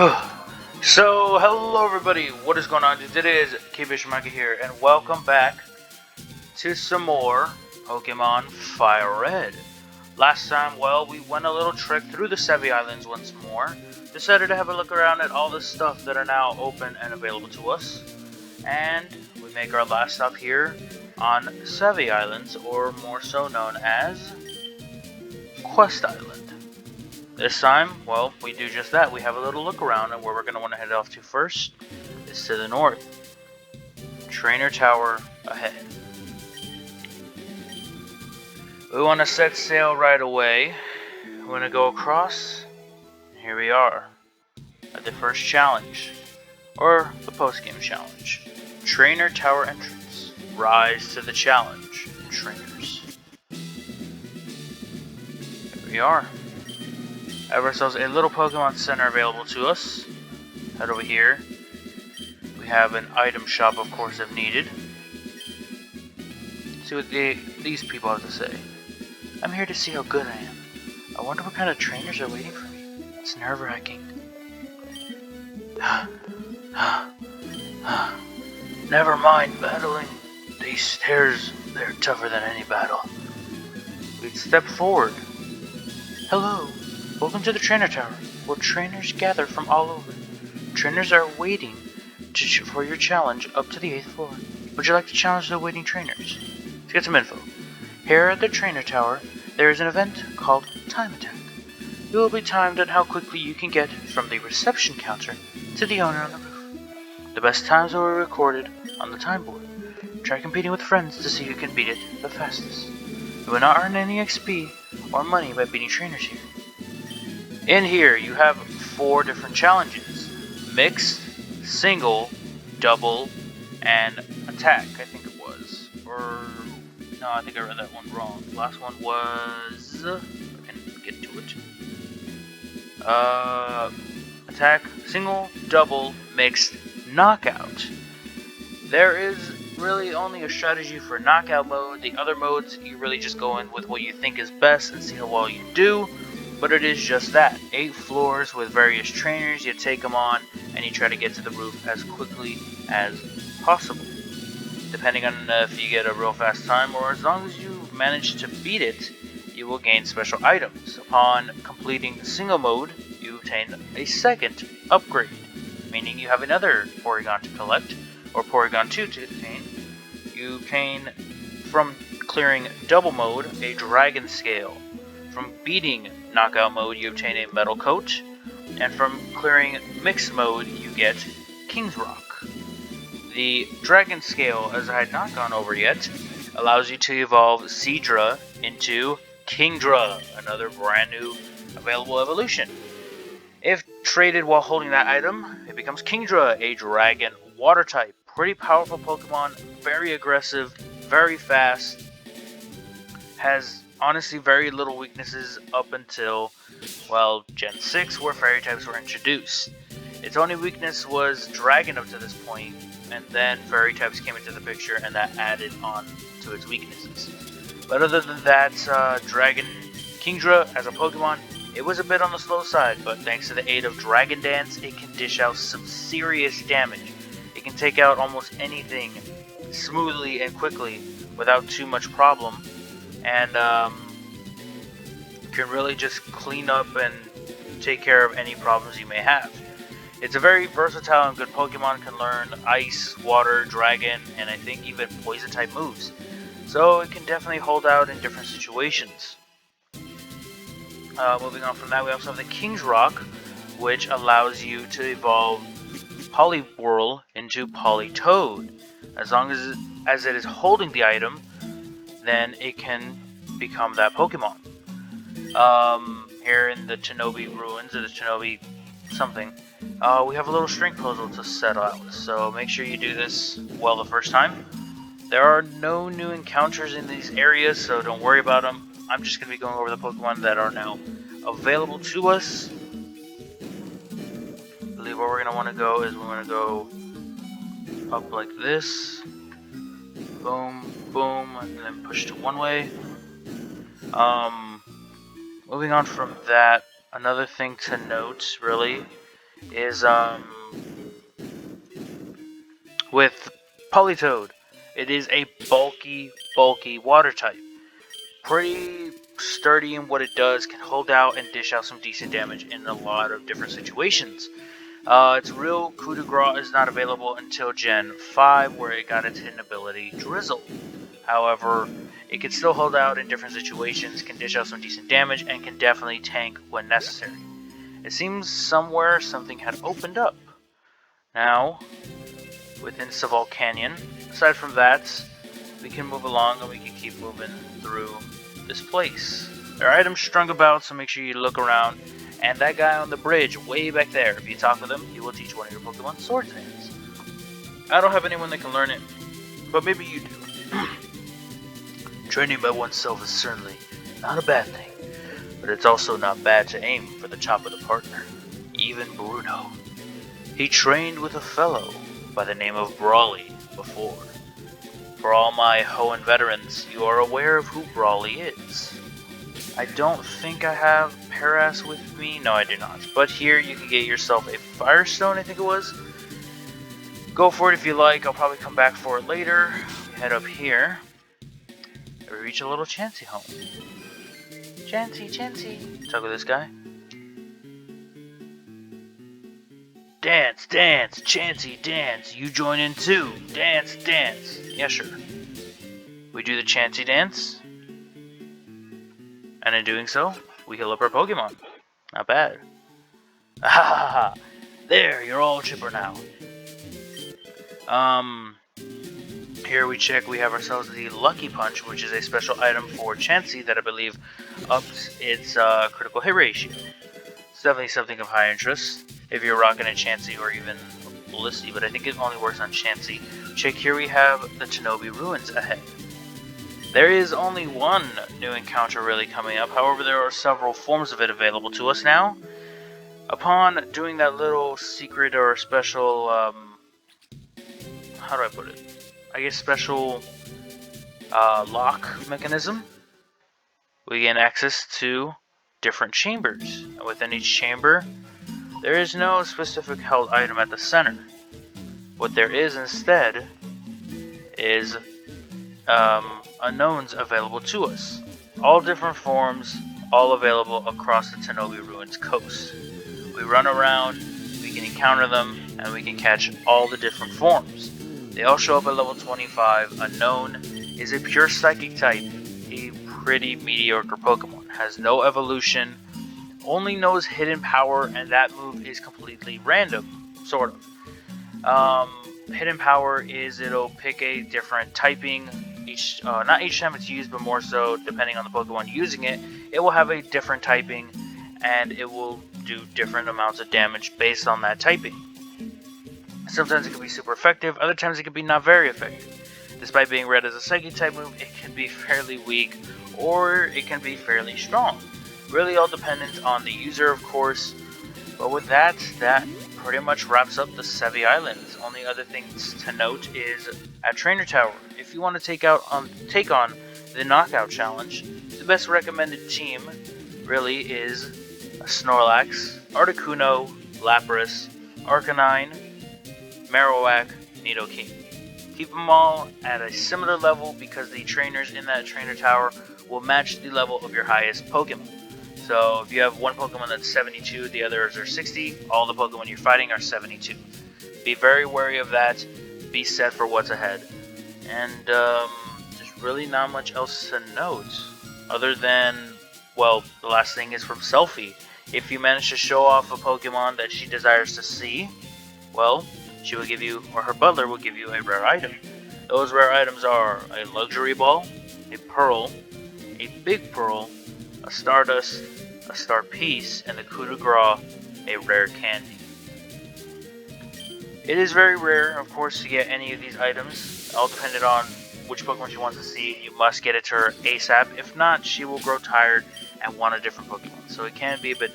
So, hello everybody, what is going on? Today is Micah here, and welcome back to some more Pokemon Fire Red. Last time, well, we went a little trek through the Sevii Islands once more, decided to have a look around at all the stuff that are now open and available to us, and we make our last stop here on Sevii Islands, or more so known as Quest Island. This time, well, we do just that. We have a little look around, and where we're going to want to head off to first is to the north. Trainer Tower ahead. We want to set sail right away. We're going to go across. Here we are at the first challenge, or the post-game challenge. Trainer Tower entrance. Rise to the challenge, trainers. Here we are. Have ourselves a little Pokemon Center available to us. Head over here. We have an item shop, of course, if needed. See what these people have to say. I'm here to see how good I am. I wonder what kind of trainers are waiting for me. It's nerve-wracking. Never mind battling these stairs. They're tougher than any battle. We'd step forward. Hello. Welcome to the Trainer Tower, where trainers gather from all over. Trainers are waiting for your challenge up to the 8th floor. Would you like to challenge the waiting trainers? To get some info. Here at the Trainer Tower, there is an event called Time Attack. You will be timed on how quickly you can get from the reception counter to the owner on the roof. The best times will be recorded on the time board. Try competing with friends to see who can beat it the fastest. You will not earn any XP or money by beating trainers here. In here, you have 4 different challenges. Mixed, single, double, and attack, I think it was. Or, no, I think I read that one wrong. The last one was, I can get to it. Attack, single, double, mixed, knockout. There is really only a strategy for knockout mode. The other modes, you really just go in with what you think is best and see how well you do. But it is just that. 8 floors with various trainers, you take them on, and you try to get to the roof as quickly as possible. Depending on if you get a real fast time, or as long as you manage to beat it, you will gain special items. Upon completing single mode, you obtain a second upgrade, meaning you have another Porygon to collect, or Porygon 2 to obtain. You obtain, from clearing double mode, a Dragon Scale. From beating knockout mode, you obtain a metal coat, and from clearing mixed mode, you get King's Rock. The Dragon Scale, as I had not gone over yet, allows you to evolve Seadra into Kingdra, another brand new available evolution. If traded while holding that item, it becomes Kingdra, a dragon water type. Pretty powerful Pokemon, very aggressive, very fast, has honestly very little weaknesses up until, well, Gen 6, where fairy types were introduced. Its only weakness was dragon up to this point, and then fairy types came into the picture and that added on to its weaknesses. But other than that, Dragon Kingdra as a Pokemon, it was a bit on the slow side, but thanks to the aid of Dragon Dance, it can dish out some serious damage. It can take out almost anything smoothly and quickly without too much problem. And can really just clean up and take care of any problems you may have. It's a very versatile and good Pokemon, can learn ice, water, dragon, and I think even poison type moves. So it can definitely hold out in different situations. Moving on from that, we also have the King's Rock, which allows you to evolve Poliwhirl into Politoed. As long as it is holding the item, then it can become that Pokemon. Here in the Shinobi Ruins, or the Shinobi something, we have a little string puzzle to set out, so make sure you do this well the first time. There are no new encounters in these areas, so don't worry about them. I'm just going to be going over the Pokemon that are now available to us. I believe where we're going to want to go is we're going to go up like this. Boom, boom, and then push to one way. Moving on from that, another thing to note, really, is with Politoed. It is a bulky water type. Pretty sturdy in what it does, can hold out and dish out some decent damage in a lot of different situations. Its real coup de grace is not available until Gen 5, where it got its hidden ability, Drizzle. However, it can still hold out in different situations, can dish out some decent damage, and can definitely tank when necessary. It seems somewhere something had opened up. Now, within Sevii Canyon, aside from that, we can move along and we can keep moving through this place. There are items strung about, so make sure you look around. And that guy on the bridge, way back there, if you talk with him, he will teach one of your Pokemon Sword Dance. I don't have anyone that can learn it, but maybe you do. Training by oneself is certainly not a bad thing, but it's also not bad to aim for the top of the partner. Even Bruno. He trained with a fellow by the name of Brawly before. For all my Hoenn veterans, you are aware of who Brawly is. I don't think I have Paras with me. No, I do not. But here you can get yourself a Firestone, I think it was. Go for it if you like. I'll probably come back for it later. We head up here. We reach a little Chansey home. Chansey. Talk with this guy. Dance, Chansey, dance. You join in too. Dance. Yeah, sure. We do the Chansey dance. And in doing so, we heal up our Pokemon. Not bad. Ah, there, you're all chipper now. Here we check, we have ourselves the Lucky Punch, which is a special item for Chansey that I believe ups its critical hit ratio. It's definitely something of high interest if you're rocking a Chansey or even a Ballisty, but I think it only works on Chansey. Check, here we have the Tanobi Ruins ahead. There is only one new encounter really coming up, however there are several forms of it available to us now. Upon doing that little secret or special, how do I put it? I guess special lock mechanism, we gain access to different chambers. And within each chamber, there is no specific held item at the center. What there is instead is unknowns available to us. All different forms, all available across the Tanobi Ruins coast. We run around, we can encounter them, and we can catch all the different forms. They all show up at level 25. Unknown is a pure Psychic type, a pretty mediocre Pokemon. Has no evolution, only knows Hidden Power, and that move is completely random, sort of. Hidden Power is it'll pick a different typing not each time it's used, but more so depending on the Pokemon using it. It will have a different typing, and it will do different amounts of damage based on that typing. Sometimes it can be super effective, other times it can be not very effective. Despite being read as a Psychic type move, it can be fairly weak, or it can be fairly strong. Really all dependent on the user, of course. But with that pretty much wraps up the Sevii Islands. Only other things to note is at Trainer Tower, if you want to take on the Knockout Challenge, the best recommended team really is a Snorlax, Articuno, Lapras, Arcanine, Marowak, Nidoking. Keep them all at a similar level because the trainers in that Trainer Tower will match the level of your highest Pokemon. So if you have one Pokemon that's 72, the others are 60, all the Pokemon you're fighting are 72. Be very wary of that, be set for what's ahead. And there's really not much else to note, other than, well, the last thing is from Selfie. If you manage to show off a Pokemon that she desires to see, well, she will give you, or her butler will give you a rare item. Those rare items are a Luxury Ball, a Pearl, a Big Pearl, a Stardust, a Star Piece, and the coup de grace, a rare candy. It is very rare, of course, to get any of these items, all dependent on which Pokemon she wants to see. You must get it to her ASAP. If not, she will grow tired and want a different Pokemon. So it can be a bit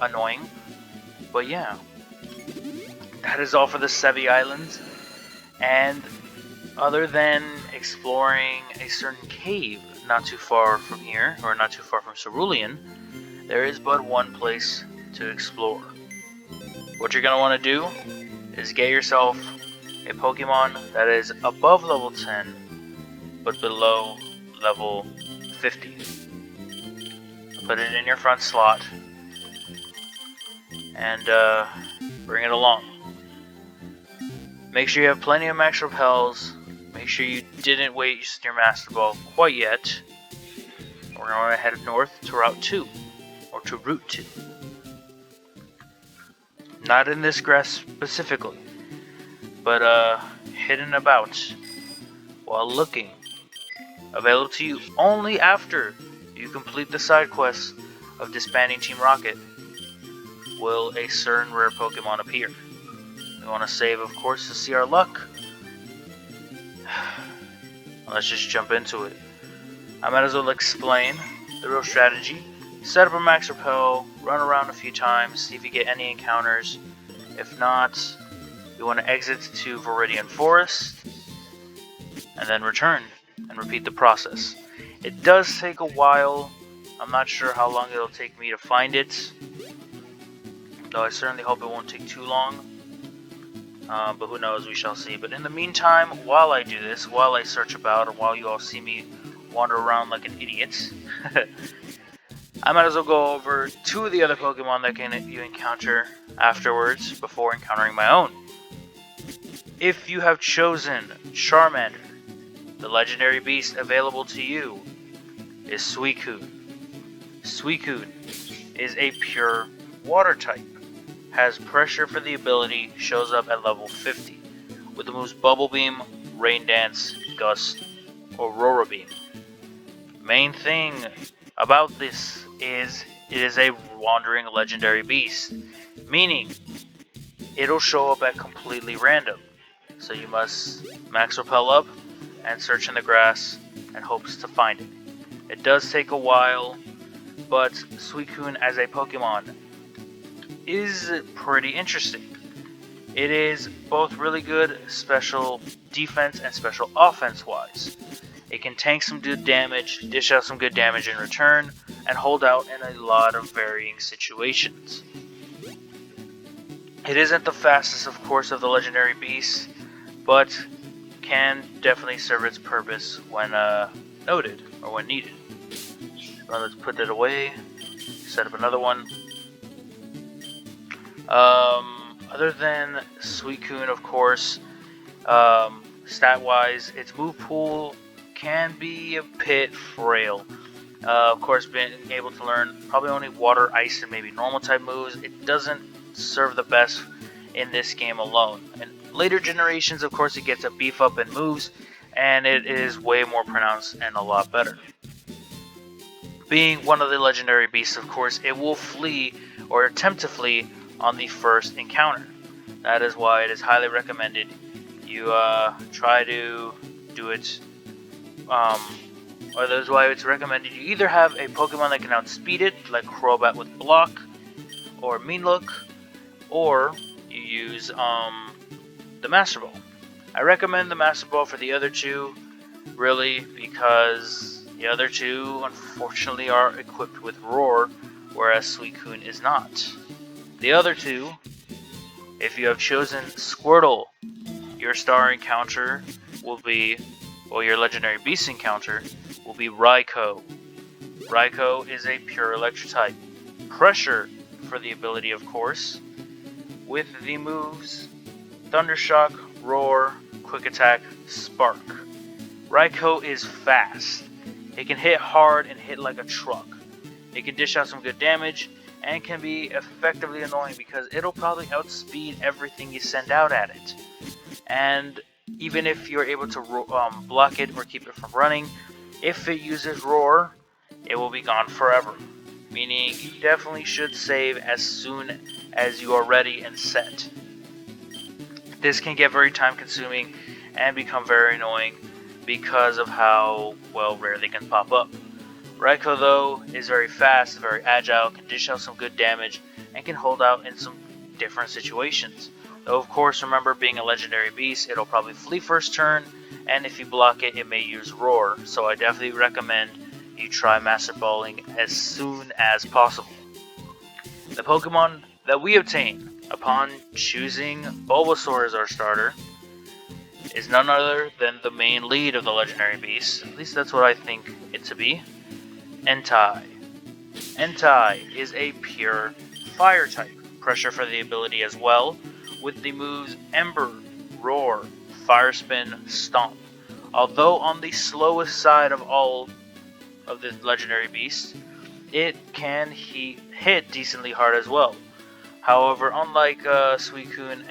annoying. But yeah, that is all for the Sevii Islands. And other than exploring a certain cave not too far from here, or not too far from Cerulean, there is but one place to explore. what you're going to want to do is get yourself a Pokemon that is above level 10 but below level 50. Put it in your front slot and bring it along. Make sure you have plenty of max repels. Make sure you didn't waste your Master Ball quite yet. We're going to head north to Route 2, or to Route 2. Not in this grass specifically, but hidden about while looking. Available to you only after you complete the side quest of disbanding Team Rocket will a certain rare Pokemon appear. We want to save, of course, to see our luck. Let's just jump into it. I might as well explain the real strategy. Set up a max repel, run around a few times, see if you get any encounters. If not, you want to exit to Viridian Forest, and then return, and repeat the process. It does take a while. I'm not sure how long it'll take me to find it, though I certainly hope it won't take too long. But who knows, we shall see. But in the meantime, while I do this, while I search about, or while you all see me wander around like an idiot, I might as well go over two of the other Pokemon that you encounter afterwards before encountering my own. If you have chosen Charmander, the legendary beast available to you is Suicune. Suicune is a pure water type. Has pressure for the ability, shows up at level 50, with the moves Bubble Beam, Rain Dance, Gust, Aurora Beam. Main thing about this is it is a wandering legendary beast, meaning it'll show up at completely random. So you must max repel up and search in the grass and hopes to find it. It does take a while, but Suicune as a Pokemon is pretty interesting. It is both really good special defense and special offense wise. It can tank some good damage, dish out some good damage in return, and hold out in a lot of varying situations. It isn't the fastest, of course, of the legendary beasts, but can definitely serve its purpose when noted or when needed. Well, let's put that away, set up another one. Other than Suicune, of course, stat-wise, its move pool can be a bit frail. Of course, being able to learn probably only water, ice, and maybe normal type moves, it doesn't serve the best in this game alone. In later generations, of course, it gets a beef up in moves, and it is way more pronounced and a lot better. Being one of the legendary beasts, of course, it will flee or attempt to flee on the first encounter. That is why it is highly recommended you try to do it, or that is why it's recommended you either have a Pokemon that can outspeed it, like Crobat with Block, or Mean Look, or you use the Master Ball. I recommend the Master Ball for the other two, really, because the other two, unfortunately, are equipped with Roar, whereas Suicune is not. The other two, if you have chosen Squirtle, your star encounter will be, well, your legendary beast encounter will be Raikou. Raikou is a pure electric type. Pressure for the ability, of course, with the moves Thundershock, Roar, Quick Attack, Spark. Raikou is fast. It can hit hard and hit like a truck. It can dish out some good damage, and can be effectively annoying because it'll probably outspeed everything you send out at it. And even if you're able to block it or keep it from running, if it uses Roar, it will be gone forever. Meaning you definitely should save as soon as you are ready and set. This can get very time consuming and become very annoying because of how, well, rare they can pop up. Raikou, though, is very fast, very agile, can dish out some good damage, and can hold out in some different situations. Though, of course, remember, being a legendary beast, it'll probably flee first turn, and if you block it, it may use Roar. So I definitely recommend you try Master Balling as soon as possible. The Pokemon that we obtain upon choosing Bulbasaur as our starter, is none other than the main lead of the legendary beasts. At least that's what I think it to be. Entei. Entei is a pure fire type. Pressure for the ability as well, with the moves Ember, Roar, Fire Spin, Stomp. Although on the slowest side of all of the legendary beasts, it can hit decently hard as well. However, unlike Suicune,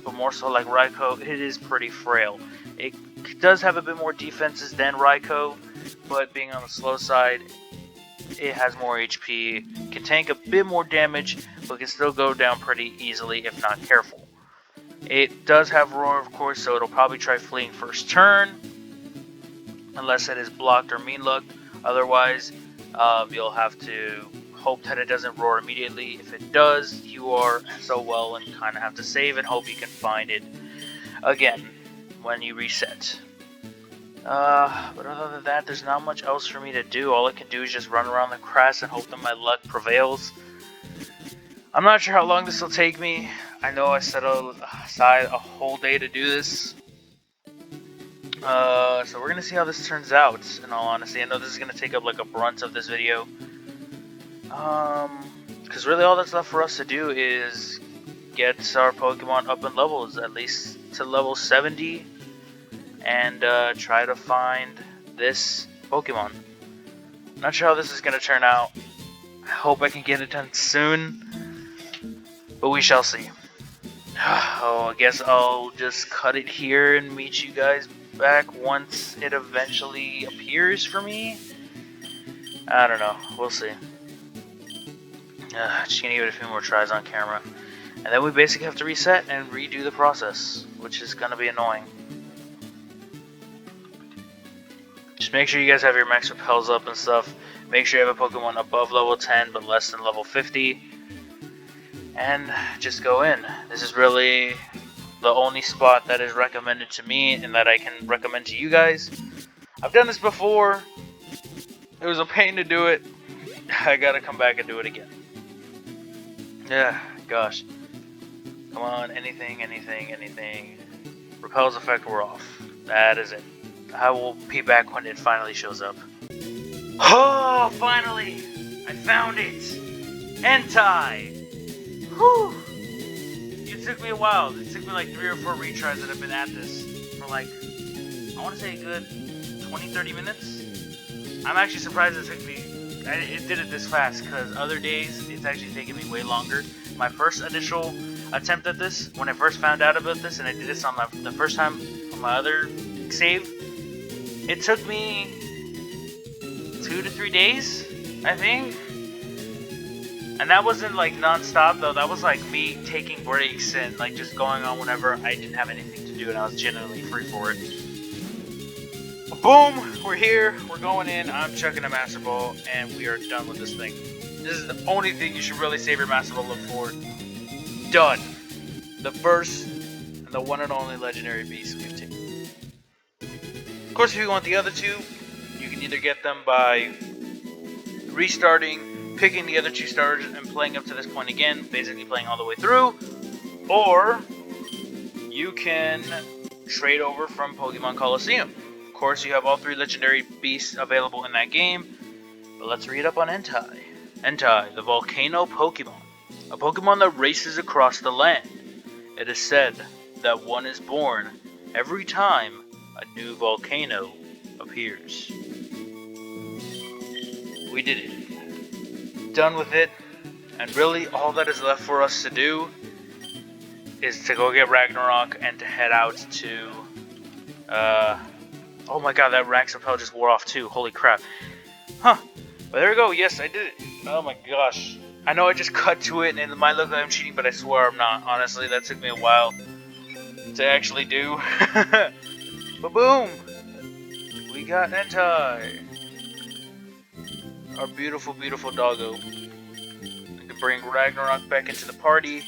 but more so like Raikou, it is pretty frail. It does have a bit more defenses than Raikou, but being on the slow side, it has more HP, can tank a bit more damage, but can still go down pretty easily if not careful. It does have Roar, of course, so it'll probably try fleeing first turn, unless it is blocked or mean looked. Otherwise, you'll have to hope that it doesn't roar immediately. If it does, you are so well and kind of have to save and hope you can find it again when you reset. But other than that, there's not much else for me to do. All I can do is just run around the grass and hope that my luck prevails. I'm not sure how long this will take me. I know I set aside a whole day to do this. So we're gonna see how this turns out, in all honesty. I know this is gonna take up like a brunt of this video. Because really all that's left for us to do is get our Pokemon up in levels, at least to level 70, and try to find this Pokemon. Not sure how this is gonna turn out. I hope I can get it done soon, but we shall see. Oh, I guess I'll just cut it here and meet you guys back once it eventually appears for me. I don't know, we'll see. Just gonna give it a few more tries on camera, and then we basically have to reset and redo the process, which is gonna be annoying. Just make sure you guys have your max repels up and stuff. Make sure you have a Pokemon above level 10 but less than level 50, and just go in. This is really the only spot that is recommended to me and that I can recommend to you guys. I've done this before. It was a pain to do it. I gotta come back and do it again. Yeah, gosh. Come on, anything. Repels effect, we're off. That is it. I will be back when it finally shows up. Oh, finally! I found it! Entei! Whew! It took me a while. It took me like 3 or 4 retries that I've been at this for like, I want to say a good 20-30 minutes. I'm actually surprised it did it this fast, because other days it's actually taken me way longer. My first initial attempt at this, when I first found out about this, and I did this on the first time on my other save, it took me 2 to 3 days, I think. And that wasn't like non-stop though, that was like me taking breaks and like just going on whenever I didn't have anything to do and I was genuinely free for it. But boom, we're here, we're going in, I'm chucking a Master Ball, and we are done with this thing. This is the only thing you should really save your Master Ball look for. Done. The first and the one and only legendary beast we've taken. Of course, if you want the other two, you can either get them by restarting, picking the other 2 starters and playing up to this point again, basically playing all the way through, or you can trade over from Pokemon Coliseum. Of course, you have all 3 legendary beasts available in that game, but let's read up on Entei. Entei, the volcano Pokemon, a Pokemon that races across the land. It is said that one is born every time a new volcano appears. We did it. Done with it, and really all that is left for us to do is to go get Ragnarok and to head out to oh my god, that Rax Repel just wore off too, holy crap. But there we go, yes, I did it. Oh my gosh. I know I just cut to it and it might look like I'm cheating, but I swear I'm not. Honestly, that took me a while to actually do. But boom! We got Entei. Our beautiful, beautiful doggo. We can bring Ragnarok back into the party.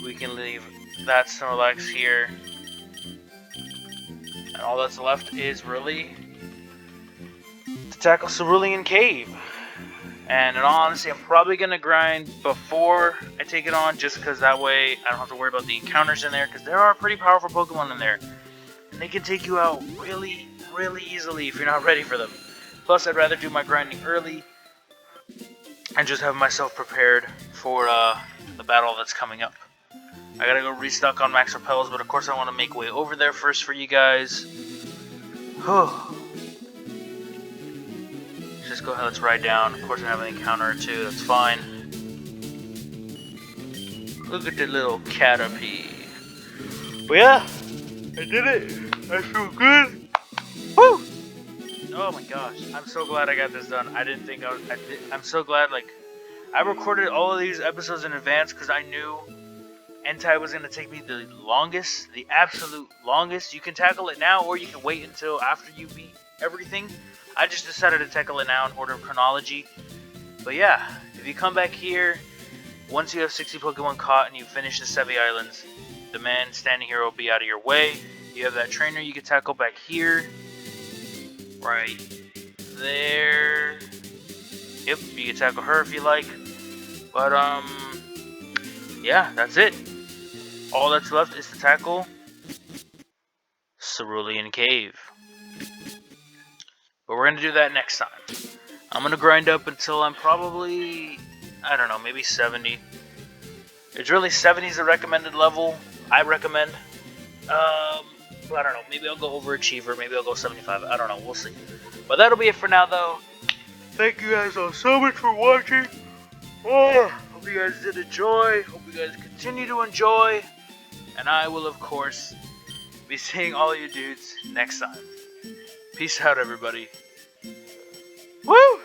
We can leave that Snorlax here. And all that's left is really to tackle Cerulean Cave. And in all honesty, I'm probably going to grind before I take it on, just because that way I don't have to worry about the encounters in there, because there are pretty powerful Pokemon in there. And they can take you out really, really easily if you're not ready for them. Plus, I'd rather do my grinding early and just have myself prepared for the battle that's coming up. I gotta go restock on Max Repels, but of course I want to make way over there first for you guys. Just go ahead, let's ride down. Of course I have an encounter or two, that's fine. Look at the little Caterpie. But yeah, I did it. I feel good. Woo! Oh my gosh, I'm so glad I got this done. I didn't think I'm so glad, like, I recorded all of these episodes in advance because I knew Entei was going to take me the longest, the absolute longest. You can tackle it now, or you can wait until after you beat everything. I just decided to tackle it now in order of chronology. But yeah, if you come back here, once you have 60 Pokemon caught and you finish the Sevii Islands, the man standing here will be out of your way. You have that trainer you can tackle back here. Right there. Yep, you can tackle her if you like. But, yeah, that's it. All that's left is to tackle Cerulean Cave. But we're going to do that next time. I'm going to grind up until I'm probably, I don't know, maybe 70. It's really 70 is the recommended level. I recommend. I don't know, maybe I'll go overachiever, maybe I'll go 75, I don't know, we'll see. But that'll be it for now, though. Thank you guys all so much for watching. Hope you guys did enjoy, hope you guys continue to enjoy, and I will, of course, be seeing all you dudes next time. Peace out, everybody. Woo!